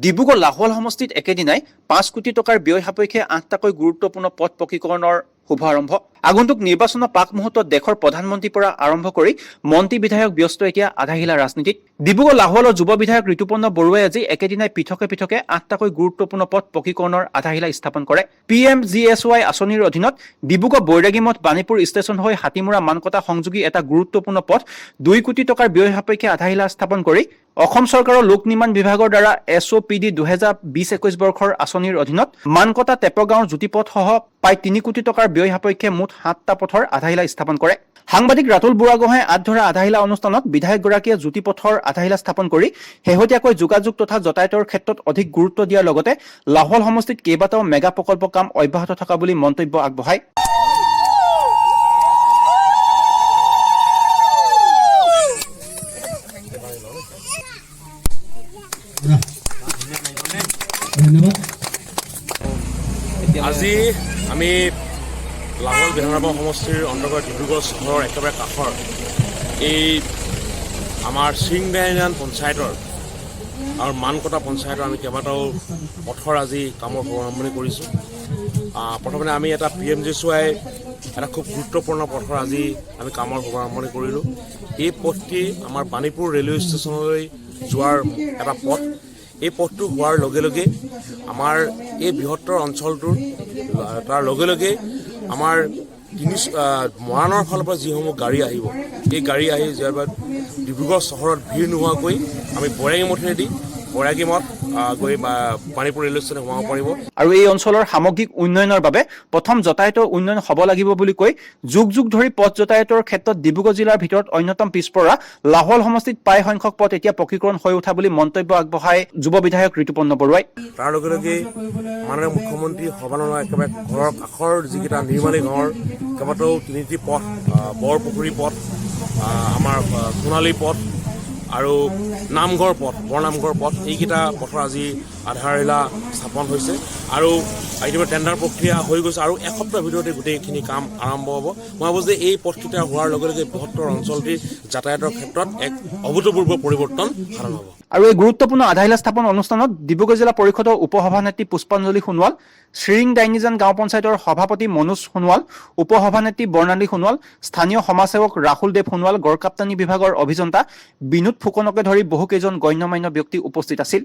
ডিব্ৰুগড় লাহোৱাল সমষ্টিত একেদিনাই 5 কোটি টকাৰ ব্যয় সাপেক্ষে 8টাকৈ গুৰুত্বপূৰ্ণ পথ পকীকৰণৰ শুভাৰম্ভ। আগন্তুক নিৰ্বাচনৰ পাক মুহূৰ্তত দেশৰ প্ৰধানমন্ত্ৰীৰ পৰা আৰম্ভ কৰি মন্ত্ৰী বিধায়ক ব্যস্ত এতিয়া আধাহিলা ৰাজনীতিত। ডিব্ৰুগড় লাহোৱালৰ যুৱ বিধায়ক ঋতুপৰ্ণ বৰুৱাই আজি একেদিনাই পৃথকে 8টাকৈ গুৰুত্বপূৰ্ণ পথ পকীকৰণৰ আধাহিলা স্থাপন কৰে। PMGSY আঁচনিৰ অধীনত ডিব্ৰুগড় বৈৰাগী মঠ বাণীপুৰ ষ্টেচন হৈ হাতীমূৰা মানকটা সংযোগী এটা গুৰুত্বপূৰ্ণ পথ 2 কোটি টকাৰ ব্যয় সাপেক্ষে আধাহিলা স্থাপন কৰি অসম চৰকাৰৰ লোক নিৰ্মাণ বিভাগৰ দ্বাৰা SOPD 2020-21 বৰ্ষৰ আঁচনিৰ অধীনত মানকটা টেপগাঁৱৰ জ্যোতিপথ সহ প্ৰায় 3 কোটি টকাৰ ব্যয় সাপেক্ষে মুঠ 7টা পথৰ আধাহিলা স্থাপন কৰে। সাংবাদিক ৰাতুল বুঢ়াগোহাঁই ধৰা আধাহিলা অনুষ্ঠানত বিধায়কগৰাকীয়ে জ্যোতিপথৰ আধাহিলা স্থাপন কৰি শেহতীয়াকৈ যোগাযোগ তথা যাতায়াতৰ ক্ষেত্ৰত অধিক গুৰুত্ব দিয়াৰ লগতে লাহোৱাল সমষ্টিত কেইবাটাও মেগা প্ৰকল্প কাম অব্যাহত থকা বুলি মন্তব্য আগবঢ়ায়। আজি আমি লাহোৱাল বিধানসভা সমষ্টিৰ অন্তৰ্গত ডিব্ৰুগড় চহৰৰ একেবাৰে কাষৰ এই আমাৰ সিংদাইনান পঞ্চায়তৰ আৰু মানকটা পঞ্চায়তৰ আমি কেইবাটাও পথৰ আজি কামৰ শুভাৰম্ভণি কৰিছোঁ। প্ৰথমতে আমি এটা PMGSY এটা খুব গুৰুত্বপূৰ্ণ পথৰ আজি আমি কামৰ শুভাৰম্ভণি কৰিলোঁ। এই পথটি আমাৰ বাণীপুৰ ৰেলৱে ষ্টেচনলৈ যোৱাৰ এটা পথ। এই পথটো হোৱাৰ লগে লগে আমাৰ এই বৃহত্তৰ অঞ্চলটোৰ তাৰ লগে লগে আমাৰ মৰাণৰ ফালৰ পৰা যিসমূহ গাড়ী আহিব, এই গাড়ী আহি যোৱাৰ বাবে ডিব্ৰুগড় চহৰত ভিৰ নোহোৱাকৈ আমি বৈৰাগী মঠেদি বৈৰাগী মঠ গৈ বাণীপুৰ ৰেলৱে ষ্টেচন সোমাব পাৰিব। আৰু এই অঞ্চলৰ সামগ্ৰিক উন্নয়নৰ বাবে প্ৰথম যাতায়াতৰ উন্নয়ন হ'ব লাগিব বুলি কৈ যুগ যুগ ধৰি পথ যাতায়াতৰ ক্ষেত্ৰত ডিব্ৰুগড় জিলাৰ ভিতৰত অন্যতম পিছপৰা লাহোৱাল সমষ্টিত প্ৰায় সংখ্যক পথ এতিয়া পকীকৰণ হৈ উঠা বুলি মন্তব্য আগবঢ়ায় যুৱ বিধায়ক ঋতুপৰ্ণ বৰুৱাই। তাৰ লগে লগে মাননীয় মুখ্যমন্ত্ৰী সৰ্বানন্দ একেবাৰে ঘৰৰ কাষৰ যিকেইটা নিৰ্মালী গাঁৱৰ কেইবাটাও 3টি পথ, বৰপুখুৰী পথ, আমাৰ সোণালী পথ আৰু নামঘৰ পথ, বৰনামঘৰ পথ, এইকেইটা পথৰ আজি আধাৰশিলা স্থাপন হৈছে আৰু ইতিমধ্যে টেণ্ডাৰ প্ৰক্ৰিয়া হৈ গৈছে আৰু এসপ্তাহৰ ভিতৰতে গোটেইখিনি কাম আৰম্ভ হ'ব। মই ভাবোঁ যে এই পথকেইটা হোৱাৰ লগে লগে বৃহত্তৰ অঞ্চলটিৰ যাতায়াতৰ ক্ষেত্ৰত এক অভূতপূৰ্ব পৰিৱৰ্তন সাধন হ'ব। আৰু এই গুৰুত্বপূৰ্ণ আধাহিলা স্থাপন অনুষ্ঠানত ডিব্ৰুগড় জিলা পৰিষদৰ উপসভানেত্ৰী পুষ্পাঞ্জলি সোণোৱাল, শ্ৰীং ডাইনিজান গাঁও পঞ্চায়তৰ সভাপতি মনোজ সোণোৱাল, উপসভানেত্ৰী বৰ্ণালী সোণোৱাল, স্থানীয় সমাজসেৱক ৰাহুল দেৱ সোণোৱাল, গড়কাপ্তানী বিভাগৰ অভিযন্তা বিনোদ ফুকনকে ধৰি বহুকেইজন গণ্যমান্য ব্যক্তি উপস্থিত আছিল।